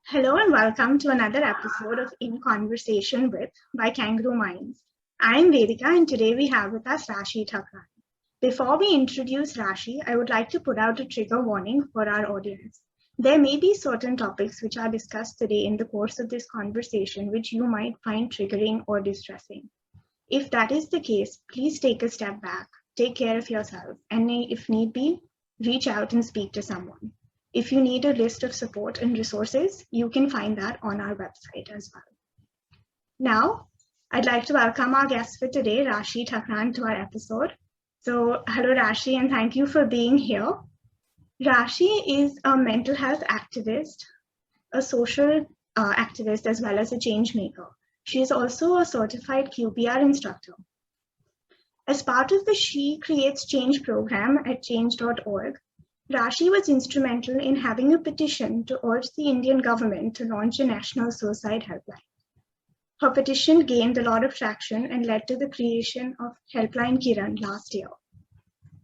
Hello and welcome to another episode of In Conversation With by Kangaroo Minds. I'm Vedika and today we have with us Raashi Thakran. Before we introduce Raashi, I would like to put out a trigger warning for our audience. There may be certain topics which are discussed today in the course of this conversation which you might find triggering or distressing. If that is the case, please take a step back, take care of yourself, and if need be, reach out and speak to someone. If you need a list of support and resources, you can find that on our website as well. Now, I'd like to welcome our guest for today, Raashi Thakran, to our episode. So, hello Raashi, and thank you for being here. Raashi is a mental health activist, a social activist, as well as a change maker. She is also a certified QBR instructor. As part of the She Creates Change program at change.org, Raashi was instrumental in having a petition to urge the Indian government to launch a national suicide helpline. Her petition gained a lot of traction and led to the creation of Helpline Kiran last year.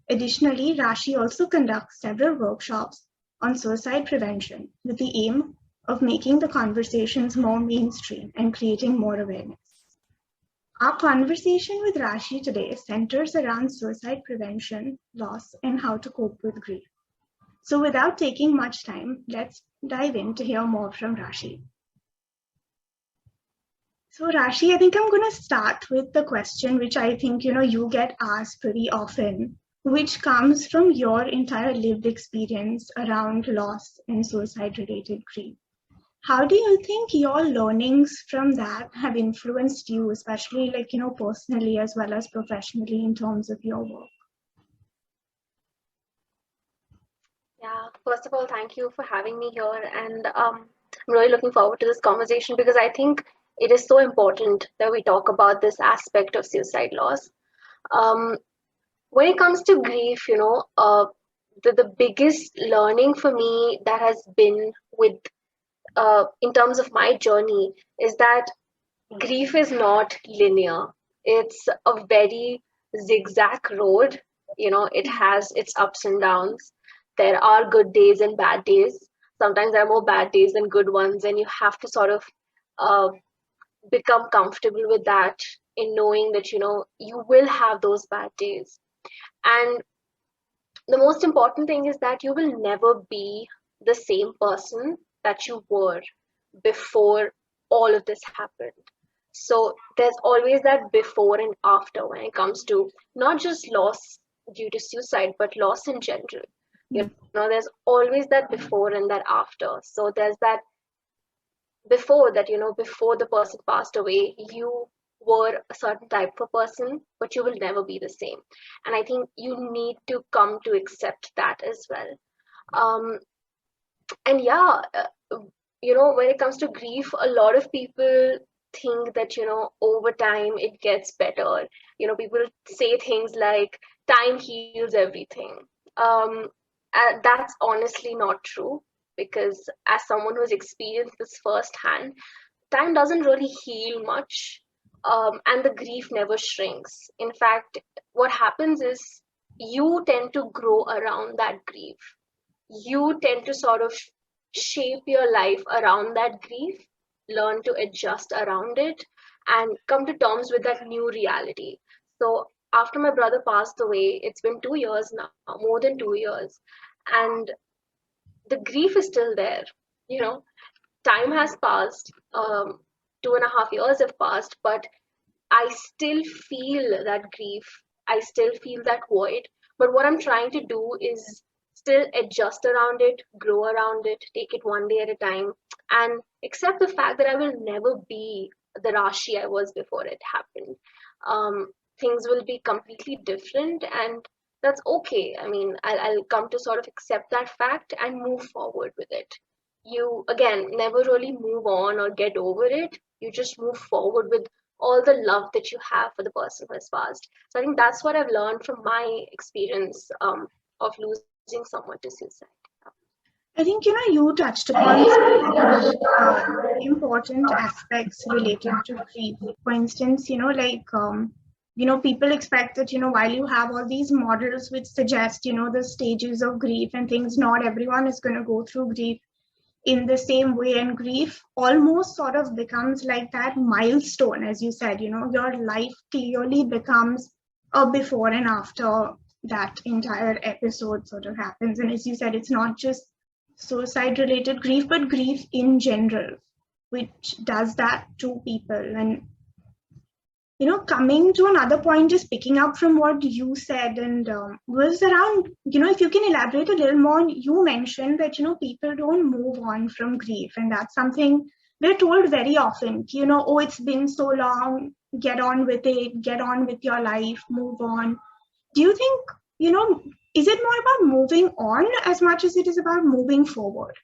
Additionally, Raashi also conducts several workshops on suicide prevention with the aim of making the conversations more mainstream and creating more awareness. Our conversation with Raashi today centers around suicide prevention, loss, and how to cope with grief. So without taking much time, let's dive in to hear more from Raashi. So Raashi, I think I'm going to start with the question which I think you get asked pretty often, which comes from your entire lived experience around loss and suicide-related grief. How do you think your learnings from that have influenced you, especially personally as well as professionally in terms of your work? Yeah, first of all, thank you for having me here. And I'm really looking forward to this conversation because I think it is so important that we talk about this aspect of suicide loss. When it comes to grief, the biggest learning for me that has been in terms of my journey is that grief is not linear. It's a very zigzag road. It has its ups and downs. There are good days and bad days. Sometimes there are more bad days than good ones, and you have to sort of become comfortable with that in knowing that you will have those bad days. And the most important thing is that you will never be the same person that you were before all of this happened. So there's always that before and after when it comes to not just loss due to suicide, but loss in general. There's always that before and that after. So there's that before that, before the person passed away, you were a certain type of person, but you will never be the same. And I think you need to come to accept that as well. And yeah, when it comes to grief, a lot of people think that, over time it gets better. People say things like time heals everything. That's honestly not true, because as someone who's experienced this firsthand, time doesn't really heal much, and the grief never shrinks. In fact, what happens is you tend to grow around that grief. You tend to sort of shape your life around that grief, learn to adjust around it, and come to terms with that new reality. So after my brother passed away, it's been 2 years now, more than 2 years, and the grief is still there. Time has passed, 2.5 years have passed, but I still feel that grief. I still feel that void. But what I'm trying to do is still adjust around it, grow around it, take it one day at a time, and accept the fact that I will never be the Raashi I was before it happened. Things will be completely different, and that's okay. I mean, I'll come to sort of accept that fact and move forward with it. You, again, never really move on or get over it. You just move forward with all the love that you have for the person who has passed. So I think that's what I've learned from my experience of losing someone to suicide. I think, you touched upon some important aspects related to grief. For instance, people expect that, while you have all these models which suggest, the stages of grief and things, not everyone is going to go through grief in the same way, and grief almost sort of becomes like that milestone, as you said, your life clearly becomes a before and after that entire episode sort of happens. And as you said, it's not just suicide related grief, but grief in general, which does that to people. And coming to another point, just picking up from what you said, and was around, if you can elaborate a little more, you mentioned that, people don't move on from grief. And that's something we're told very often, oh, it's been so long, get on with it, get on with your life, move on. Do you think, is it more about moving on as much as it is about moving forward?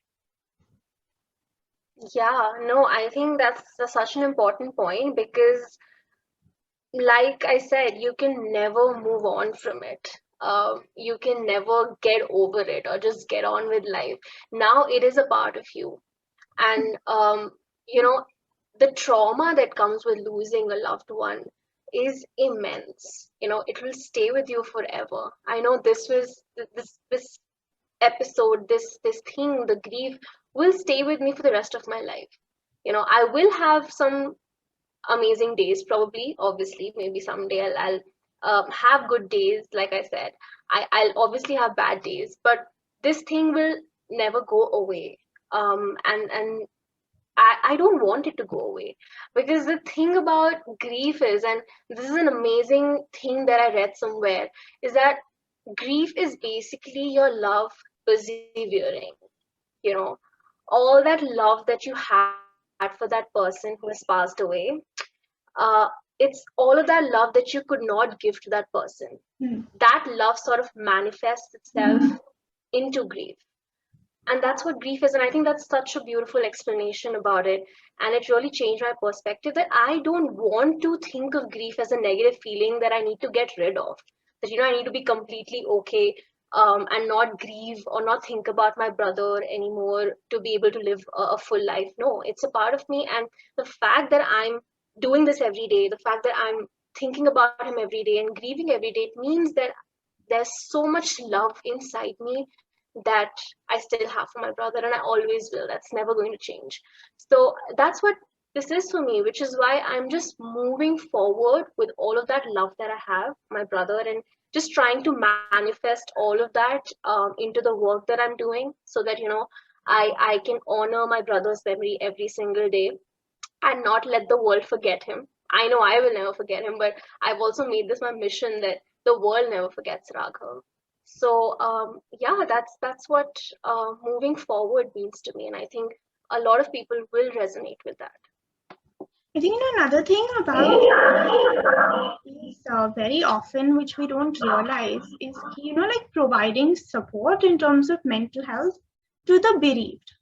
Yeah, no, I think that's such an important point because, like I said, you can never move on from it. You can never get over it or just get on with life. Now it is a part of you. And, you know, the trauma that comes with losing a loved one is immense. It will stay with you forever. I know this episode, this thing, the grief will stay with me for the rest of my life. I will have some amazing days, probably, obviously, maybe someday I'll have good days. Like I said, I'll obviously have bad days, but this thing will never go away. And I don't want it to go away, because the thing about grief is, and this is an amazing thing that I read somewhere, is that grief is basically your love persevering. you know all that love that you had for that person who has passed away, uh, it's all of that love that you could not give to that person. Hmm. That love sort of manifests itself into grief. And that's what grief is. And I think that's such a beautiful explanation about it. And it really changed my perspective, that I don't want to think of grief as a negative feeling that I need to get rid of. That, I need to be completely okay, and not grieve or not think about my brother anymore to be able to live a full life. No, it's a part of me. And the fact that I'm doing this every day, the fact that I'm thinking about him every day and grieving every day, it means that there's so much love inside me that I still have for my brother, and I always will. That's never going to change. So that's what this is for me, which is why I'm just moving forward with all of that love that I have, my brother, and just trying to manifest all of that into the work that I'm doing, so that I can honor my brother's memory every single day and not let the world forget him. I know I will never forget him, but I've also made this my mission that the world never forgets Raghav. So yeah, that's what moving forward means to me, and I think a lot of people will resonate with that. I think another thing about is very often, which we don't realize, is like providing support in terms of mental health to the bereaved.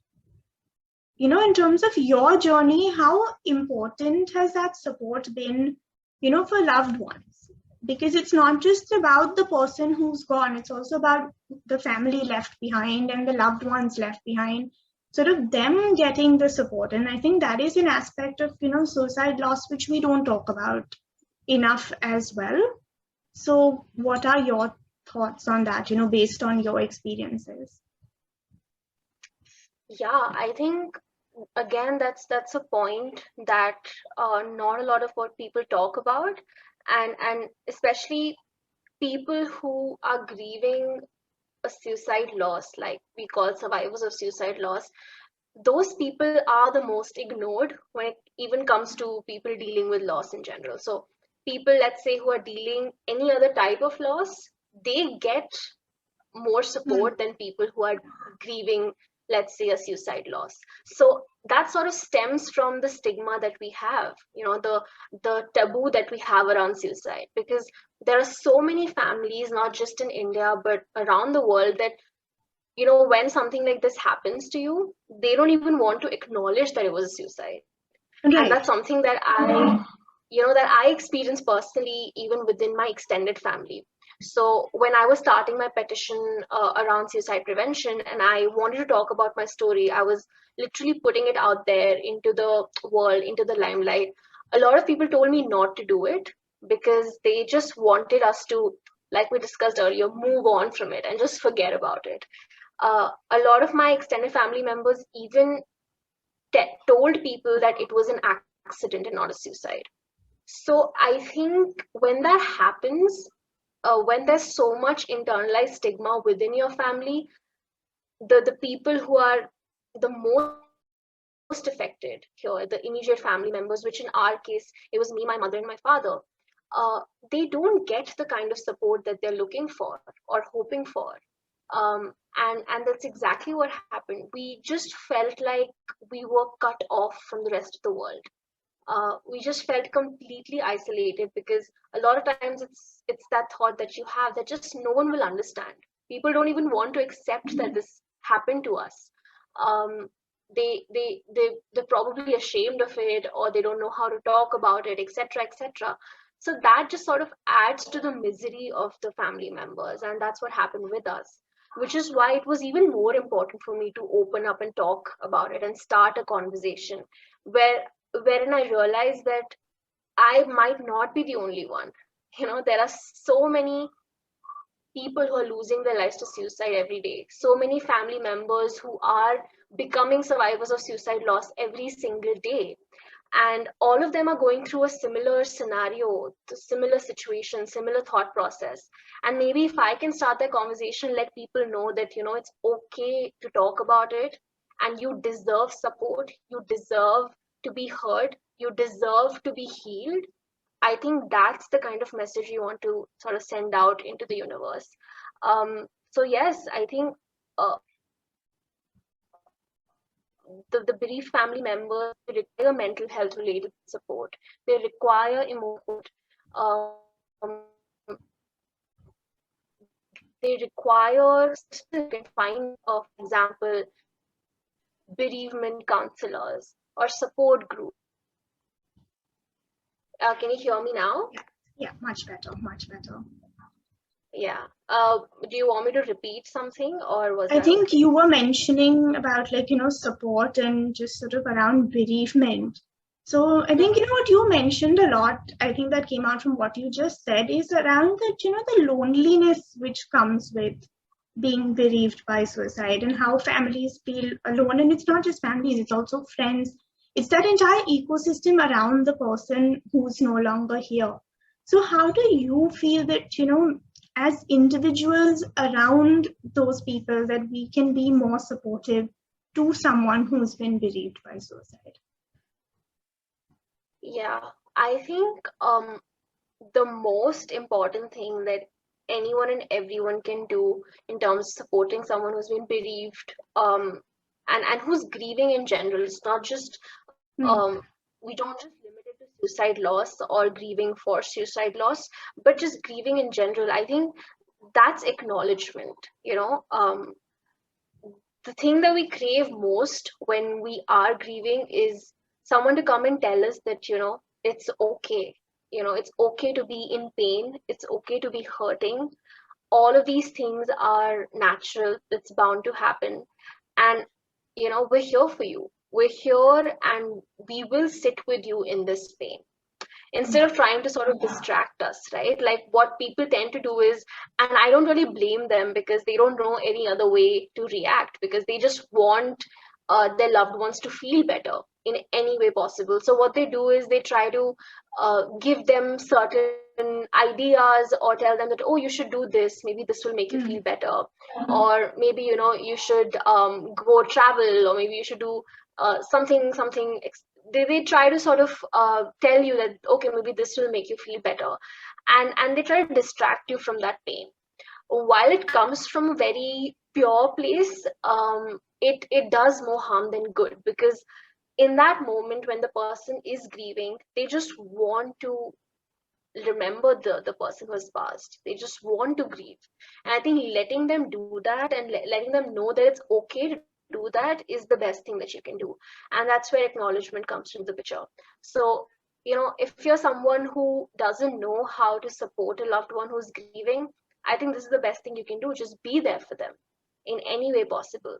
In terms of your journey, how important has that support been, for loved ones? Because it's not just about the person who's gone, it's also about the family left behind and the loved ones left behind, sort of them getting the support. And I think that is an aspect of, suicide loss, which we don't talk about enough as well. So what are your thoughts on that, based on your experiences? Yeah, I think again that's a point that not a lot of what people talk about, and especially people who are grieving a suicide loss, like we call survivors of suicide loss. Those people are the most ignored when it even comes to people dealing with loss in general. So people, let's say, who are dealing any other type of loss, they get more support than people who are grieving, let's say, a suicide loss. So that sort of stems from the stigma that we have, the taboo that we have around suicide, because there are so many families, not just in India but around the world, that when something like this happens to you, they don't even want to acknowledge that it was a suicide. And Right. that's something that I experienced personally, even within my extended family. So when I was starting my petition around suicide prevention, and I wanted to talk about my story, I was literally putting it out there into the world, into the limelight. A lot of people told me not to do it because they just wanted us to, like we discussed earlier, move on from it and just forget about it. A lot of my extended family members even told people that it was an accident and not a suicide. So I think when that happens, when there's so much internalized stigma within your family, the people who are the most affected here, the immediate family members, which in our case, it was me, my mother, and my father, they don't get the kind of support that they're looking for or hoping for. And that's exactly what happened. We just felt like we were cut off from the rest of the world. We just felt completely isolated because a lot of times it's that thought that you have that just no one will understand. People don't even want to accept that this happened to us. Um, they're probably ashamed of it, or they don't know how to talk about it, etc., etc. So that just sort of adds to the misery of the family members, and that's what happened with us. Which is why it was even more important for me to open up and talk about it and start a conversation where wherein I realized that I might not be the only one. There are so many people who are losing their lives to suicide every day, so many family members who are becoming survivors of suicide loss every single day. And all of them are going through a similar scenario, similar situation, similar thought process. And maybe if I can start that conversation, let people know that, it's okay to talk about it, and you deserve support, you deserve to be heard, you deserve to be healed. I think that's the kind of message you want to sort of send out into the universe. So yes, I think the bereaved family members require mental health related support. They require emotional support. They require you can find, for example, bereavement counselors or support groups. Can you hear me now? Yeah, much better, much better. Yeah. Do you want me to repeat something, or was I that think okay? you were mentioning about support and just sort of around bereavement. So I think, what you mentioned a lot, I think that came out from what you just said is around that, the loneliness which comes with being bereaved by suicide and how families feel alone. And it's not just families, it's also friends. It's that entire ecosystem around the person who's no longer here. So how do you feel that, as individuals around those people, that we can be more supportive to someone who's been bereaved by suicide? Yeah, I think the most important thing that anyone and everyone can do in terms of supporting someone who's been bereaved, and who's grieving in general. It's not just Mm. we don't just limit it to suicide loss or grieving for suicide loss, but just grieving in general. I think that's acknowledgement. The thing that we crave most when we are grieving is someone to come and tell us that it's okay. It's okay to be in pain, it's okay to be hurting. All of these things are natural, it's bound to happen. And we're here for you, we're here, and we will sit with you in this pain instead of trying to sort of distract us, right? Like what people tend to do is, and I don't really blame them because they don't know any other way to react, because they just want their loved ones to feel better in any way possible. So what they do is they try to give them certain ideas or tell them that, oh, you should do this, maybe this will make you feel better, or maybe you should go travel, or maybe you should do something. They try to sort of tell you that, okay, maybe this will make you feel better, and they try to distract you from that pain. While it comes from a very pure place, it does more harm than good, because in that moment when the person is grieving, they just want to remember the person who has passed. They just want to grieve. And I think letting them do that and letting them know that it's okay to do that is the best thing that you can do. And that's where acknowledgement comes into the picture. So if you're someone who doesn't know how to support a loved one who's grieving, I think this is the best thing you can do. Just be there for them in any way possible.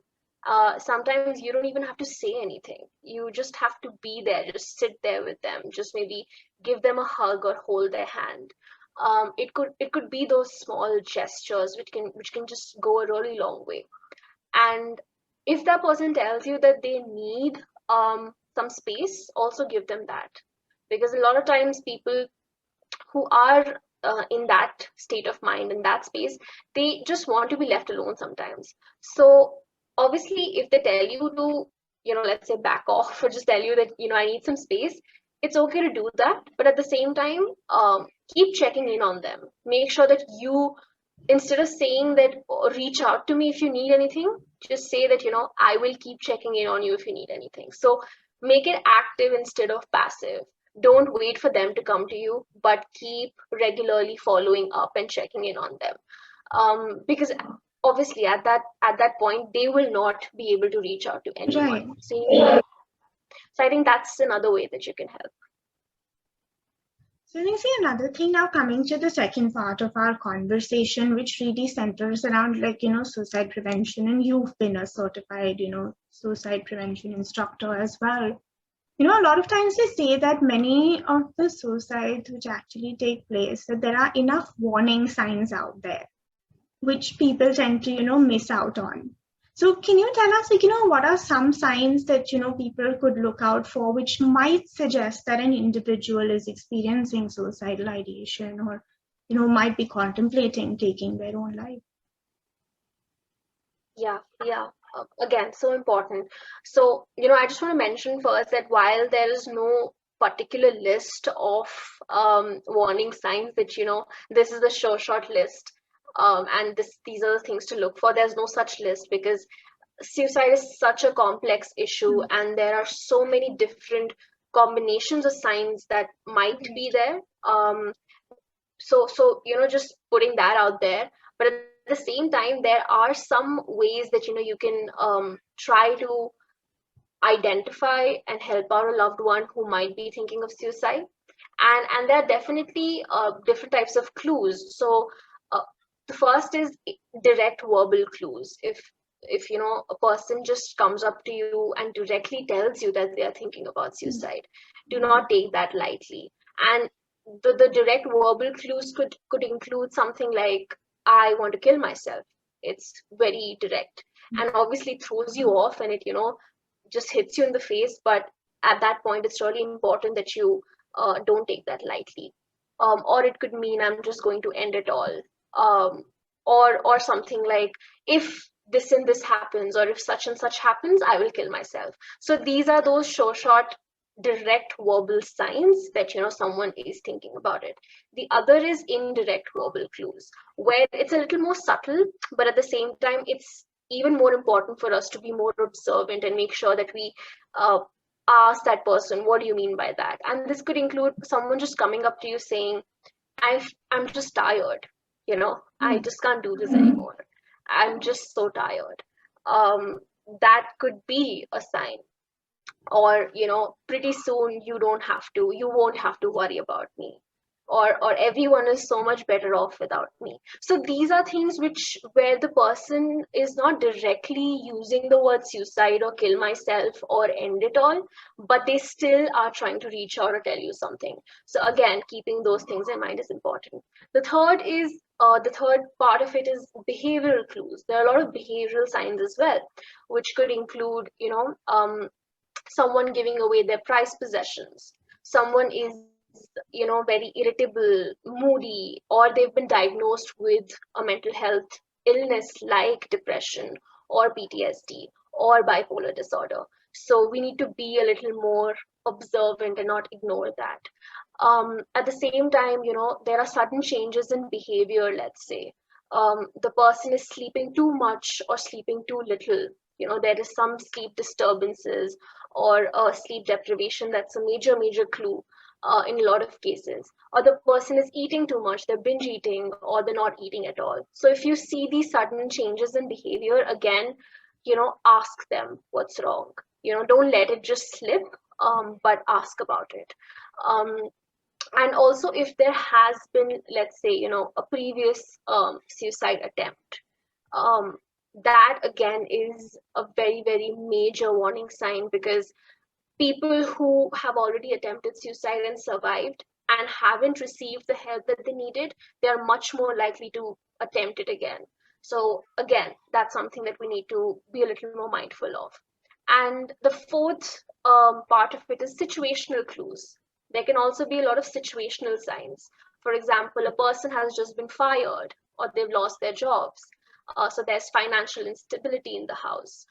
Sometimes you don't even have to say anything. You just have to be there, just sit there with them, just maybe give them a hug or hold their hand. It could be those small gestures which can just go a really long way. And if that person tells you that they need some space, also give them that, because a lot of times people who are in that state of mind, in that space, they just want to be left alone sometimes. So obviously if they tell you to, let's say back off, or just tell you that, I need some space, it's okay to do that. But at the same time, keep checking in on them. Make sure that you, instead of saying that, "Oh, reach out to me if you need anything," just say that, I will keep checking in on you if you need anything. So make it active instead of passive. Don't wait for them to come to you, but keep regularly following up and checking in on them. Because obviously at that point they will not be able to reach out to Right. anyone. So I think that's another way that you can help. So you see another thing, now coming to the second part of our conversation, which really centers around suicide prevention, and you've been a certified, suicide prevention instructor as well. A lot of times they say that many of the suicides which actually take place, that there are enough warning signs out there, which people tend to, miss out on. So can you tell us, what are some signs that, people could look out for, which might suggest that an individual is experiencing suicidal ideation, or, might be contemplating taking their own life? Yeah. Again, so important. So, I just want to mention first that while there is no particular list of warning signs that, this is the sure shot list, and these are the things to look for, there's no such list, because suicide is such a complex issue, and there are so many different combinations of signs that might be there. So just putting that out there. But at the same time, there are some ways that you can try to identify and help out a loved one who might be thinking of suicide. And there are definitely different types of clues. So uh, the first is direct verbal clues. If a person just comes up to you and directly tells you that they are thinking about suicide, do not take that lightly. And the direct verbal clues could include something like, "I want to kill myself." It's very direct, and obviously throws you off, and it just hits you in the face. But at that point, it's really important that you don't take that lightly. Or it could mean, "I'm just going to end it all," or something like, "If this and this happens, or if such and such happens, I will kill myself." So these are those short direct verbal signs that someone is thinking about it. The other is indirect verbal clues, where it's a little more subtle, but at the same time it's even more important for us to be more observant and make sure that we ask that person, "What do you mean by that?" And this could include someone just coming up to you saying, I'm just tired, I just can't do this anymore. I'm just so tired. That could be a sign. Or pretty soon you won't have to worry about me, or everyone is so much better off without me. So these are things where the person is not directly using the word suicide or kill myself or end it all, but they still are trying to reach out or tell you something. So again, keeping those things in mind is important. The third part of it is behavioral clues. There are a lot of behavioral signs as well, which could include someone giving away their prized possessions, someone is very irritable, moody, or they've been diagnosed with a mental health illness like depression or PTSD or bipolar disorder. So we need to be a little more observant and not ignore that. At the same time, there are sudden changes in behavior. Let's say the person is sleeping too much or sleeping too little. There is some sleep disturbances or sleep deprivation. That's a major clue in a lot of cases. Or the person is eating too much, they're binge eating, or they're not eating at all. So if you see these sudden changes in behavior, again, ask them what's wrong. Don't let it just slip, but ask about it. Um, and also, if there has been, let's say, a previous suicide attempt, um, that again is a very major warning sign, because people who have already attempted suicide and survived and haven't received the help that they needed, they are much more likely to attempt it again. So again, that's something that we need to be a little more mindful of. And the fourth part of it is situational clues. There can also be a lot of situational signs. For example, a person has just been fired or they've lost their jobs. So there's financial instability in the house.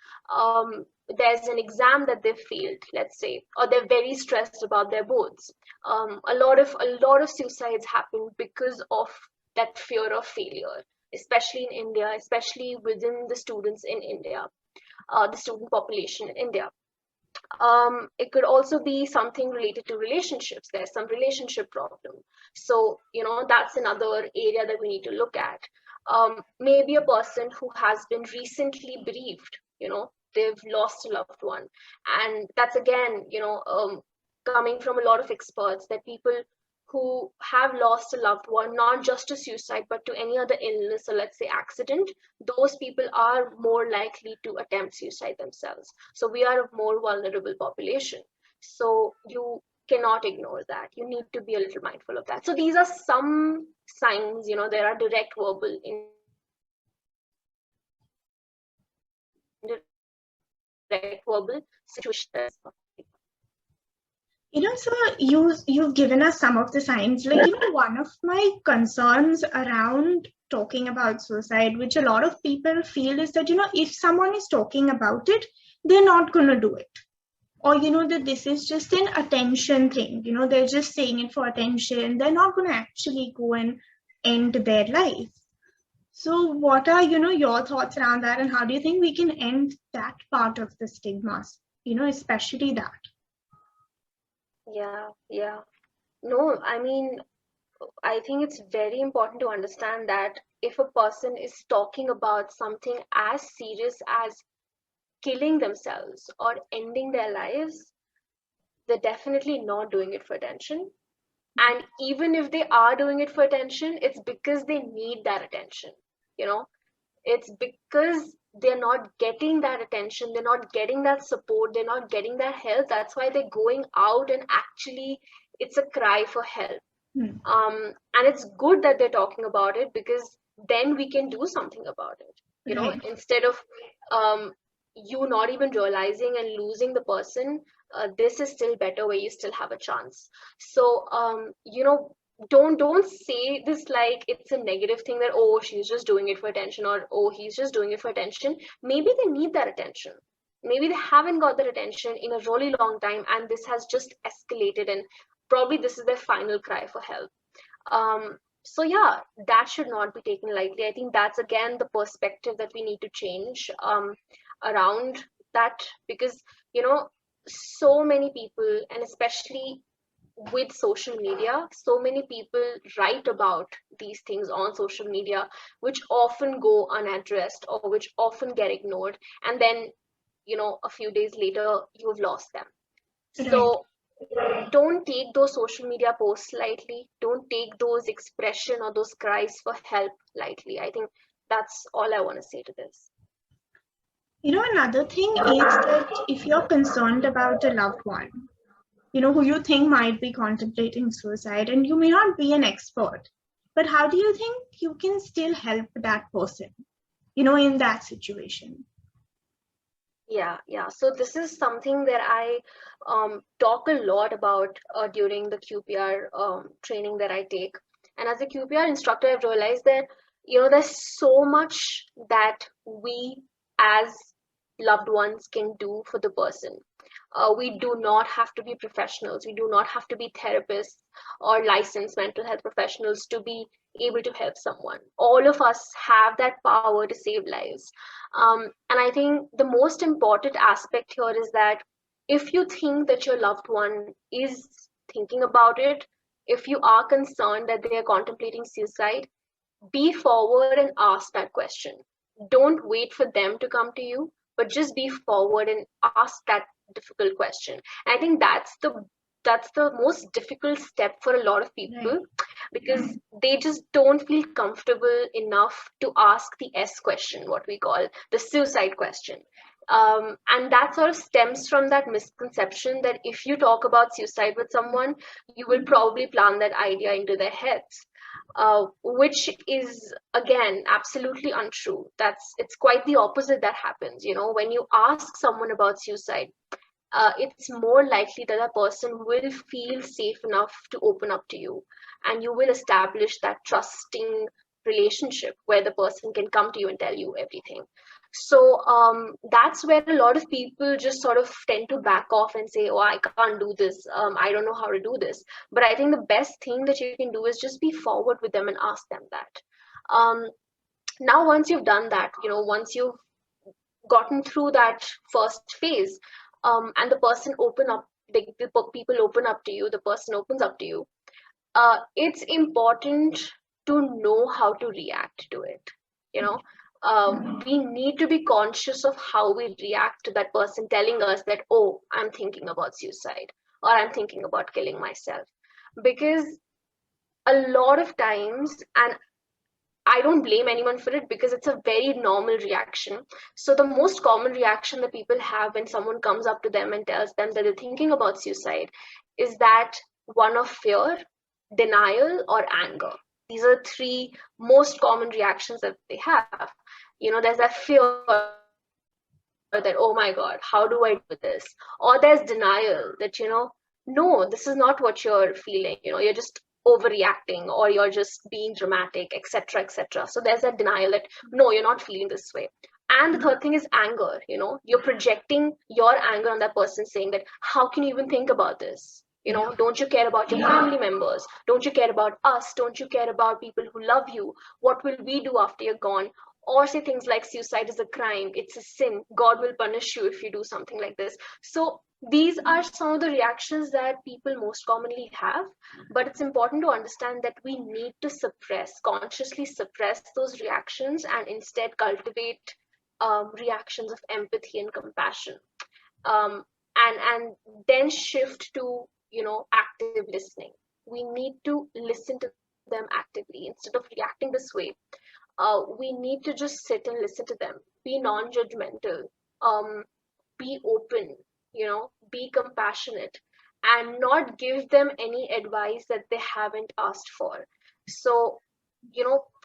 There's an exam that they've failed, let's say, or they're very stressed about their boards. A lot of suicides happen because of that fear of failure, especially in India, especially within the students in India, the student population in India. It could also be something related to relationships. There's some relationship problem. So, that's another area that we need to look at. Maybe a person who has been recently bereaved, they've lost a loved one. And that's again, coming from a lot of experts, that people who have lost a loved one, not just to suicide, but to any other illness or let's say accident, those people are more likely to attempt suicide themselves. So we are a more vulnerable population. So you cannot ignore that. You need to be a little mindful of that. So these are some signs, there are direct verbal, indirect verbal situations. So you've given us some of the signs. One of my concerns around talking about suicide, which a lot of people feel, is that, if someone is talking about it, they're not going to do it. Or, that this is just an attention thing. They're just saying it for attention. They're not going to actually go and end their life. So what are, your thoughts around that? And how do you think we can end that part of the stigma, especially that? Yeah. No, I mean, I think it's very important to understand that if a person is talking about something as serious as killing themselves or ending their lives, they're definitely not doing it for attention. And even if they are doing it for attention, it's because they need that attention. It's because they're not getting that attention, they're not getting that support, they're not getting that help. That's why they're going out and actually it's a cry for help. And it's good that they're talking about it, because then we can do something about it. Right. Instead of you not even realizing and losing the person, this is still better where you still have a chance. So don't say this like it's a negative thing, that oh, she's just doing it for attention, or oh, he's just doing it for attention. Maybe they need that attention. Maybe they haven't got that attention in a really long time, and this has just escalated, and probably this is their final cry for help. So yeah, that should not be taken lightly. I think that's again the perspective that we need to change around that, because so many people, and especially with social media, so many people write about these things on social media, which often go unaddressed or which often get ignored, and then a few days later you've lost them. Right. So don't take those social media posts lightly. Don't take those expression or those cries for help lightly. I think that's all I want to say to this. Another thing is that if you're concerned about a loved one, who you think might be contemplating suicide, and you may not be an expert, but how do you think you can still help that person, in that situation? Yeah. So this is something that I talk a lot about during the QPR training that I take. And as a QPR instructor, I've realized that, there's so much that we as loved ones can do for the person. We do not have to be professionals. We do not have to be therapists or licensed mental health professionals to be able to help someone. All of us have that power to save lives. And I think the most important aspect here is that if you think that your loved one is thinking about it, if you are concerned that they are contemplating suicide, be forward and ask that question. Don't wait for them to come to you, but just be forward and ask that difficult question. And I think that's the most difficult step for a lot of people, right? Because they just don't feel comfortable enough to ask the S question, what we call the suicide question. And that sort of stems from that misconception that if you talk about suicide with someone, you will probably plant that idea into their heads, which is again absolutely untrue. It's quite the opposite that happens. When you ask someone about suicide, it's more likely that a person will feel safe enough to open up to you, and you will establish that trusting relationship where the person can come to you and tell you everything. So that's where a lot of people just sort of tend to back off and say, oh, I can't do this. I don't know how to do this. But I think the best thing that you can do is just be forward with them and ask them that. Now, once you've done that, once you've gotten through that first phase, and the person the people open up to you, the person opens up to you, it's important to know how to react to it. We need to be conscious of how we react to that person telling us that, oh, I'm thinking about suicide, or I'm thinking about killing myself. Because a lot of times, and I don't blame anyone for it, because it's a very normal reaction. So the most common reaction that people have when someone comes up to them and tells them that they're thinking about suicide is that one of fear, denial, or anger. These are three most common reactions that they have. There's that fear that, oh my God, how do I do this? Or there's denial that, no, this is not what you're feeling. You're just overreacting, or you're just being dramatic, etc., etc. So there's that denial that, no, you're not feeling this way. And the third thing is anger. You're projecting your anger on that person, saying that, how can you even think about this? Don't you care about your family members? Don't you care about us? Don't you care about people who love you? What will we do after you're gone? Or say things like suicide is a crime, it's a sin, God will punish you if you do something like this. So these are some of the reactions that people most commonly have, but it's important to understand that we need to consciously suppress those reactions, and instead cultivate reactions of empathy and compassion, and then shift to active listening. We need to listen to them actively instead of reacting this way. We need to just sit and listen to them, be non-judgmental, be open, be compassionate, and not give them any advice that they haven't asked for. So,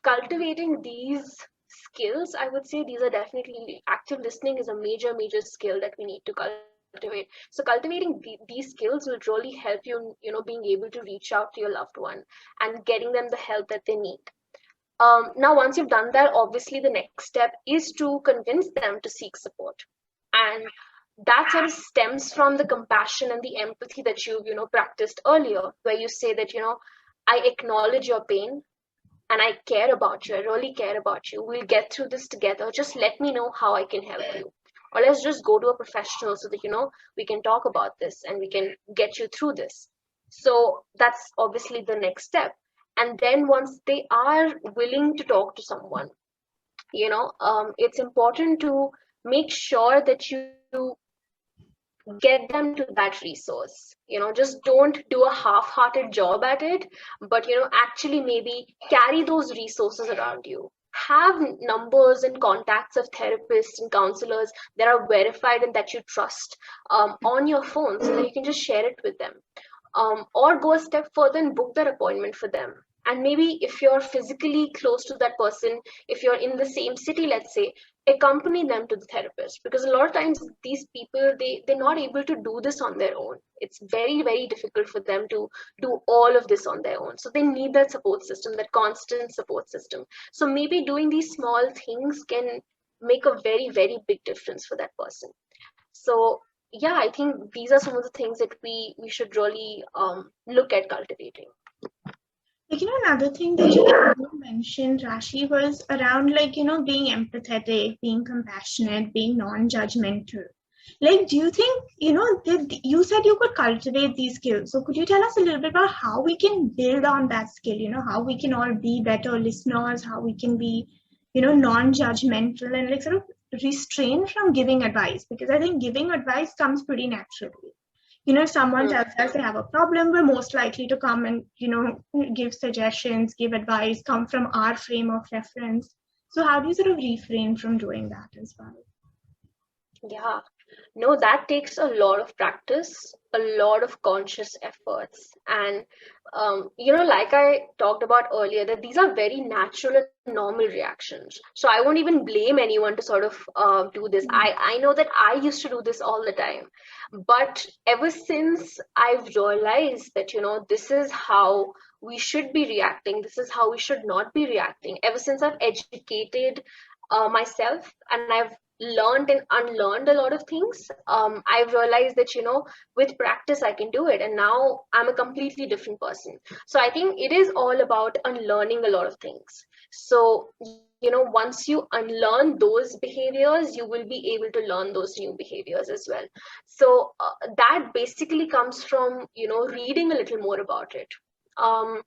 cultivating these skills, I would say these are definitely, active listening is a major, major skill that we need to cultivate. So cultivating these skills will really help you, being able to reach out to your loved one and getting them the help that they need. Now, once you've done that, obviously the next step is to convince them to seek support. And that sort of stems from the compassion and the empathy that you've, practiced earlier, where you say that, I acknowledge your pain and I care about you. I really care about you. We'll get through this together. Just let me know how I can help you. Or let's just go to a professional so that, we can talk about this and we can get you through this. So that's obviously the next step. And then once they are willing to talk to someone, it's important to make sure that you get them to that resource. Just don't do a half-hearted job at it, but actually maybe carry those resources around you. Have numbers and contacts of therapists and counselors that are verified and that you trust on your phone, so that you can just share it with them. Or go a step further and book that appointment for them. And maybe if you're physically close to that person, if you're in the same city, let's say, accompany them to the therapist, because a lot of times these people, they're not able to do this on their own. It's very, very difficult for them to do all of this on their own. So they need that support system, that constant support system. So maybe doing these small things can make a very, very big difference for that person. So yeah, I think these are some of the things that we should really look at cultivating. Another thing that you mentioned, Raashi, was around being empathetic, being compassionate, being non-judgmental. Do you think, you said you could cultivate these skills. So could you tell us a little bit about how we can build on that skill, how we can all be better listeners, how we can be, non-judgmental and sort of restrain from giving advice? Because I think giving advice comes pretty naturally. If someone tells us they have a problem, we're most likely to come and, give suggestions, give advice, come from our frame of reference. So how do you sort of refrain from doing that as well? Yeah, no, that takes a lot of practice, a lot of conscious efforts. And, like I talked about earlier, that these are very natural and normal reactions. So I won't even blame anyone to sort of do this. I know that I used to do this all the time. But ever since I've realized that, this is how we should be reacting, this is how we should not be reacting, ever since I've educated myself and I've learned and unlearned a lot of things, I've realized that with practice I can do it, and now I'm a completely different person. So I think it is all about unlearning a lot of things. So once you unlearn those behaviors, you will be able to learn those new behaviors as well. So that basically comes from reading a little more about it, um,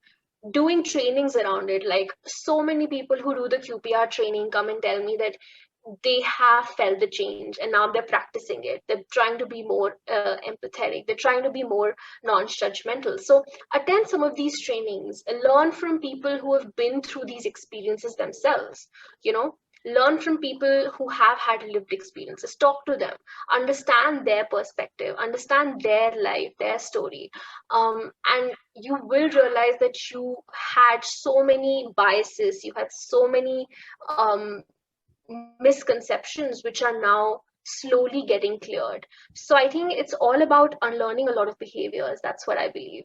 doing trainings around it. Like, so many people who do the QPR training come and tell me that they have felt the change and now they're practicing it. They're trying to be more empathetic, they're trying to be more non-judgmental. So attend some of these trainings and learn from people who have been through these experiences themselves. you know Learn from people who have had lived experiences, talk to them, understand their perspective, understand their life, their story. And you will realize that you had so many biases, you had so many misconceptions which are now slowly getting cleared. So I think it's all about unlearning a lot of behaviors. That's what I believe.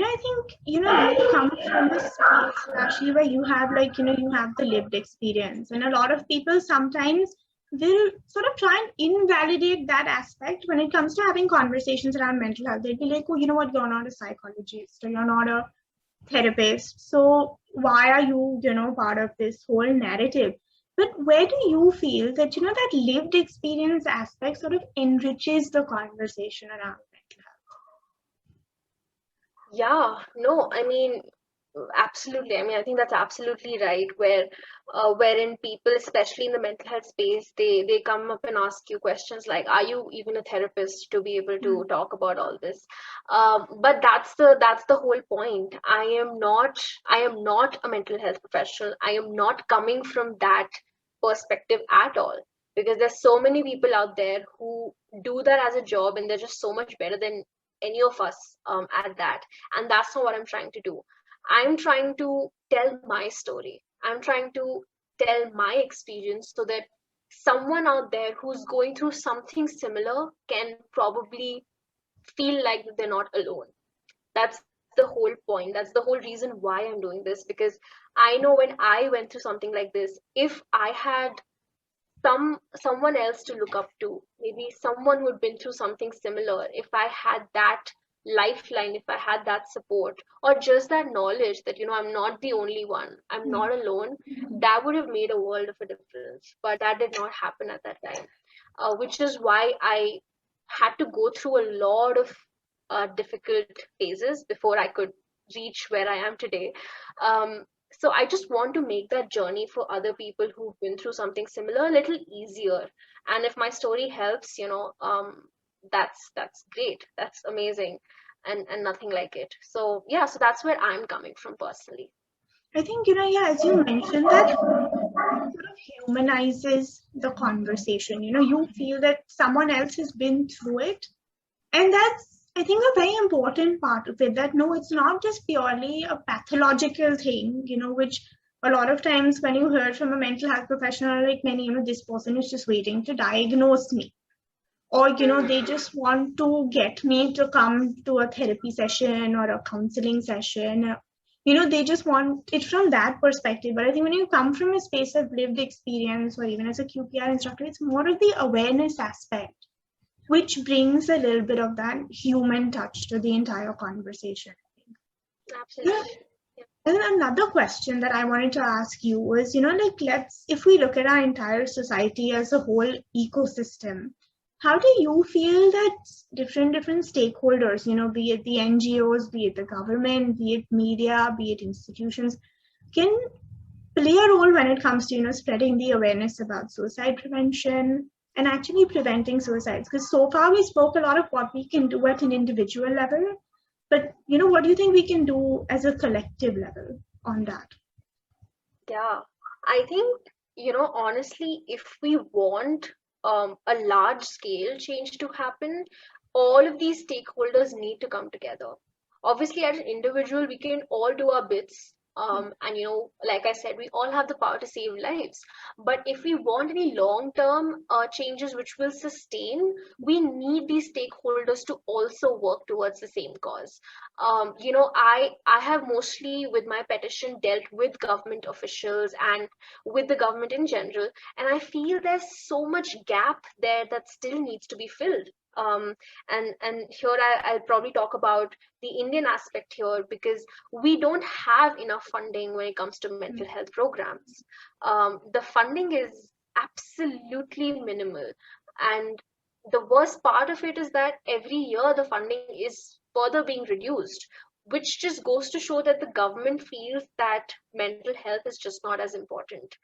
I think, you come from a space, Rashi, where you have you have the lived experience. And a lot of people sometimes will sort of try and invalidate that aspect when it comes to having conversations around mental health. They'd be like, oh, you know what, you're not a psychologist or you're not a therapist. So why are you, part of this whole narrative? But where do you feel that, that lived experience aspect sort of enriches the conversation around mental Yeah, no, I mean, absolutely. I mean, I think that's absolutely right. Wherein people, especially in the mental health space, they come up and ask you questions like, "Are you even a therapist to be able to health? talk about all this?" But that's the whole point. I am not a mental health professional. I am not coming from that perspective at all, because there's so many people out there who do that as a job, and they're just so much better than any of us at that. And that's not what I'm trying to do. I'm trying to tell my story. I'm trying to tell my experience so that someone out there who's going through something similar can probably feel like they're not alone. That's the whole point. That's the whole reason why I'm doing this, because I know when I went through something like this, if I had someone else to look up to, maybe someone who'd been through something similar, if I had that lifeline, if I had that support, or just that knowledge that I'm not the only one, I'm Yeah. not alone, that would have made a world of a difference. But that did not happen at that time, which is why I had to go through a lot of difficult phases before I could reach where I am today. So I just want to make that journey for other people who've been through something similar a little easier. And if my story helps, that's great. That's amazing, and nothing like it. So yeah, so that's where I'm coming from personally. I think, yeah, as you mentioned, that sort of humanizes the conversation. You feel that someone else has been through it. And that's, I think, a very important part of it, that no, it's not just purely a pathological thing, which a lot of times when you hear from a mental health professional like many, this person is just waiting to diagnose me. Or, they just want to get me to come to a therapy session or a counseling session. They just want it from that perspective. But I think when you come from a space of lived experience or even as a QPR instructor, it's more of the awareness aspect, which brings a little bit of that human touch to the entire conversation. Yeah. Absolutely. Yeah. And then another question that I wanted to ask you was, if we look at our entire society as a whole ecosystem, how do you feel that different stakeholders, be it the NGOs, be it the government, be it media, be it institutions, can play a role when it comes to, spreading the awareness about suicide prevention and actually preventing suicides? Because so far we spoke a lot of what we can do at an individual level, but what do you think we can do as a collective level on that? Yeah, I think, honestly, if we want a large scale change to happen, all of these stakeholders need to come together. Obviously, as an individual, we can all do our bits. And like I said, we all have the power to save lives. But if we want any long-term changes which will sustain, we need these stakeholders to also work towards the same cause. I have mostly with my petition dealt with government officials and with the government in general, and I feel there's so much gap there that still needs to be filled. And here I'll probably talk about the Indian aspect here, because we don't have enough funding when it comes to mental health programs. The funding is absolutely minimal, and the worst part of it is that every year the funding is further being reduced, which just goes to show that the government feels that mental health is just not as important,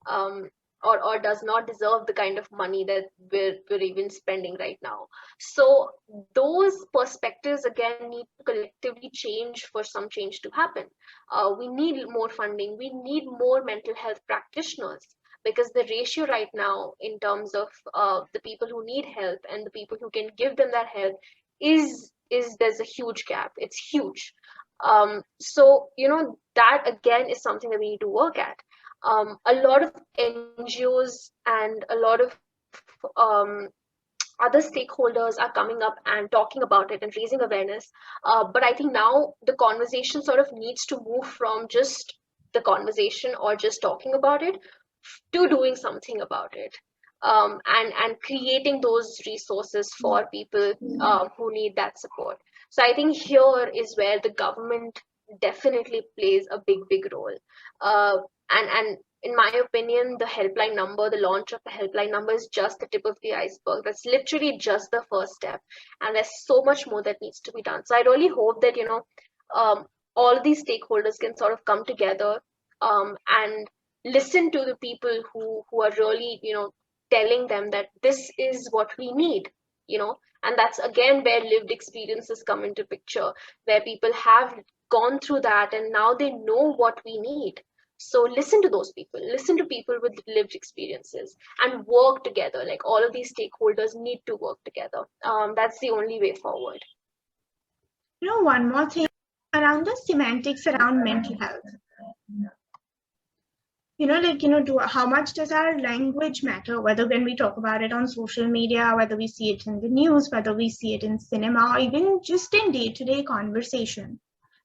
um, or does not deserve the kind of money that we're even spending right now. So those perspectives again need to collectively change for some change to happen. We need more funding. We need more mental health practitioners, because the ratio right now in terms of the people who need help and the people who can give them that help is there's a huge gap. It's huge. So that again is something that we need to work at. A lot of NGOs and a lot of um, other stakeholders are coming up and talking about it and raising awareness. But I think now the conversation sort of needs to move from just the conversation or just talking about it to doing something about it, and creating those resources for people who need that support. So I think here is where the government definitely plays a big role. And in my opinion, the helpline number, the launch of the helpline number is just the tip of the iceberg. That's literally just the first step, and there's so much more that needs to be done. So I really hope that um, all of these stakeholders can sort of come together, and listen to the people who are really telling them that this is what we need. And that's again where lived experiences come into picture, where people have gone through that and now they know what we need. So listen to those people, listen to people with lived experiences, and work together. Like, all of these stakeholders need to work together. That's the only way forward. One more thing around the semantics around mental health. How much does our language matter, whether when we talk about it on social media, whether we see it in the news, whether we see it in cinema, or even just in day-to-day conversation.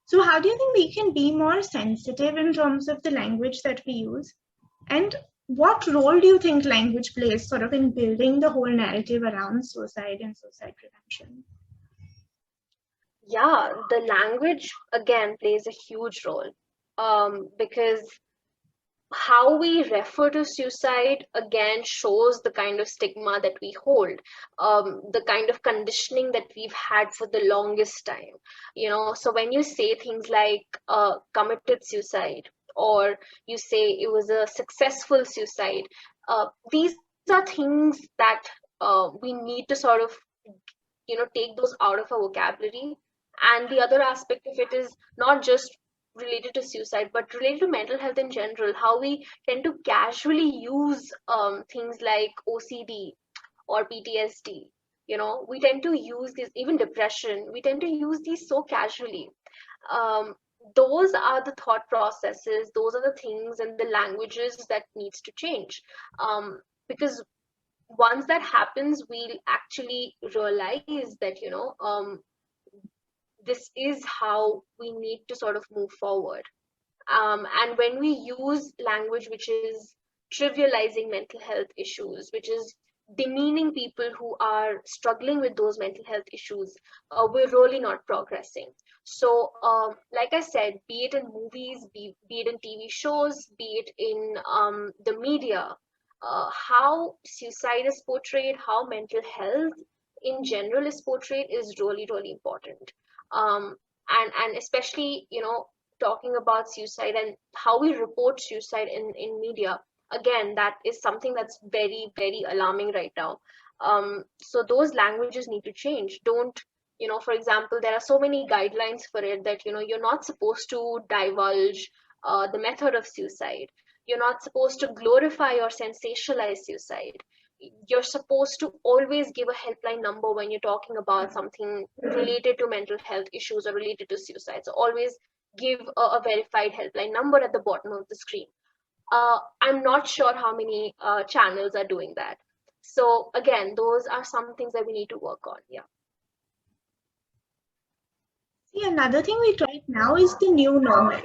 So how do you think we can be more sensitive in terms of the language that we use? And what role do you think language plays sort of in building the whole narrative around suicide and suicide prevention? Yeah, the language again plays a huge role, because how we refer to suicide again shows the kind of stigma that we hold, the kind of conditioning that we've had for the longest time. So when you say things like committed suicide, or you say it was a successful suicide, these are things that we need to sort of take those out of our vocabulary. And the other aspect of it is not just related to suicide, but related to mental health in general, how we tend to casually use things like OCD or PTSD. We tend to use these, even depression, we tend to use these so casually. um, those are the thought processes, those are the things and the languages that needs to change, because once that happens, we'll actually realize that this is how we need to sort of move forward. And when we use language which is trivializing mental health issues, which is demeaning people who are struggling with those mental health issues, we're really not progressing. So, like I said, be it in movies, be it in TV shows, be it in the media, how suicide is portrayed, how mental health in general is portrayed is really important. Um, and especially, talking about suicide and how we report suicide in media, again, that is something that's very alarming right now. So those languages need to change. Don't, for example, there are so many guidelines for it that you're not supposed to divulge the method of suicide. You're not supposed to glorify or sensationalize suicide. you're supposed to always give a helpline number when you're talking about something related to mental health issues or related to suicide. So always give a verified helpline number at the bottom of the screen. I'm not sure how many channels are doing that. So again, those are some things that we need to work on. Yeah. See, another thing we try now is the new normal.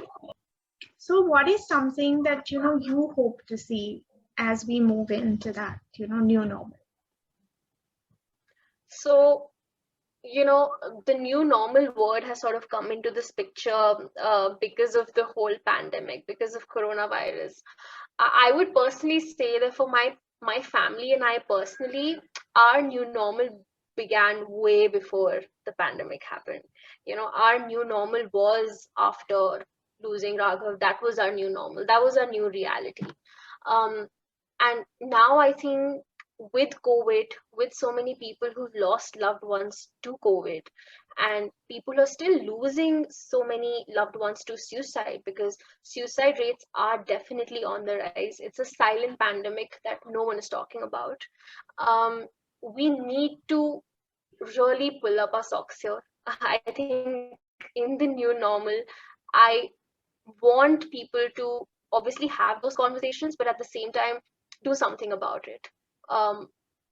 So what is something that, you hope to see as we move into that, new normal? So, the new normal word has sort of come into this picture because of the whole pandemic, because of coronavirus. I would personally say that for my family and I personally, our new normal began way before the pandemic happened. Our new normal was after losing Raghav. That was our new normal. That was our new reality. Um, and now I think with COVID, with so many people who've lost loved ones to COVID, and people are still losing so many loved ones to suicide, because suicide rates are definitely on the rise. It's a silent pandemic that no one is talking about. We need to really pull up our socks here. I think in the new normal, I want people to obviously have those conversations, but at the same time, do something about it. Um,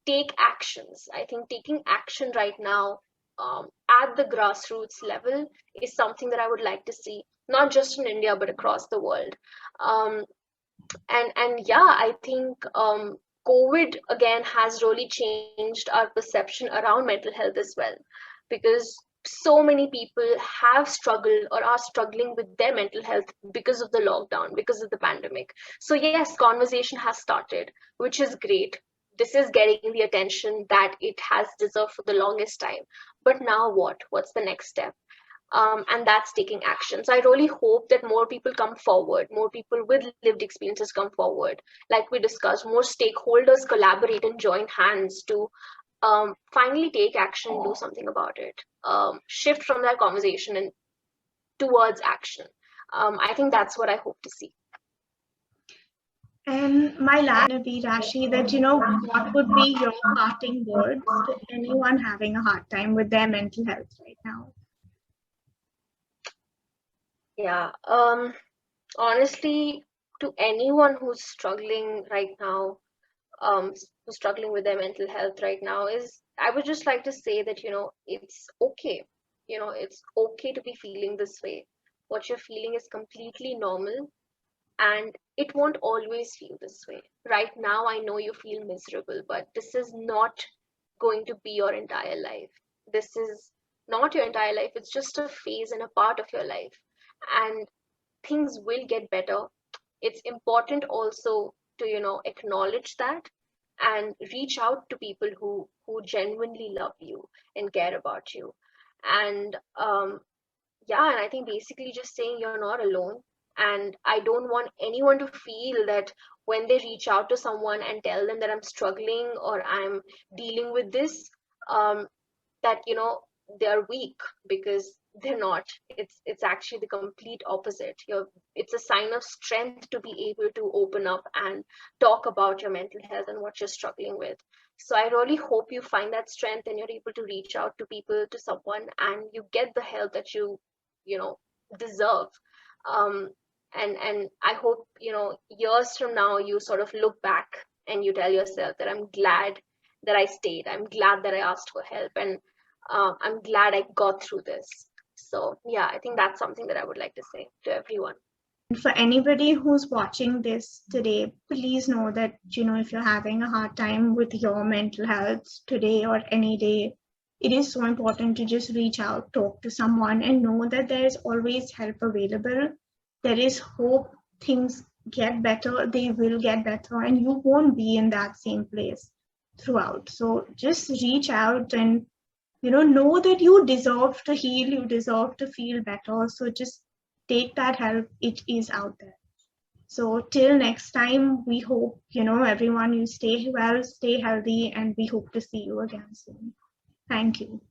Take actions. I think taking action right now at the grassroots level is something that I would like to see, not just in India, but across the world. Um, and yeah, I think COVID again has really changed our perception around mental health as well, because so many people have struggled or are struggling with their mental health because of the lockdown, because of the pandemic. So yes, conversation has started, which is great. This is getting the attention that it has deserved for the longest time. But now what? What's the next step? And that's taking action. So I really hope that more people come forward, more people with lived experiences come forward. Like we discussed, more stakeholders collaborate and join hands to finally take action and do something about it. Shift from that conversation and towards action. I think that's what I hope to see. And my last would be, Rashi, that, what would be your parting words to anyone having a hard time with their mental health right now? Yeah. Honestly, to anyone who's struggling right now, who's struggling with their mental health right now, is I would just like to say that, it's okay. It's okay to be feeling this way. What you're feeling is completely normal, and it won't always feel this way. Right now, I know you feel miserable, but this is not going to be your entire life. This is not your entire life. It's just a phase and a part of your life. And things will get better. It's important also to, acknowledge that and reach out to people who genuinely love you and care about you. And yeah, and I think basically just saying you're not alone. And I don't want anyone to feel that when they reach out to someone and tell them that I'm struggling or I'm dealing with this, um, that they're weak, because they're not. It's actually the complete opposite. It's a sign of strength to be able to open up and talk about your mental health and what you're struggling with. So I really hope you find that strength and you're able to reach out to people, to someone, and you get the help that you deserve. um and I hope years from now you sort of look back and you tell yourself that I'm glad that I stayed, I'm glad that I asked for help, and I'm glad I got through this. So yeah, I think that's something that I would like to say to everyone. For anybody who's watching this today, please know that, if you're having a hard time with your mental health today or any day, it is so important to just reach out, talk to someone, and know that there is always help available. There is hope. Things get better, they will get better, and you won't be in that same place throughout. So just reach out and, know that you deserve to heal, you deserve to feel better. So just take that help. It is out there. So till next time, we hope, everyone, you stay well, stay healthy, and we hope to see you again soon. Thank you.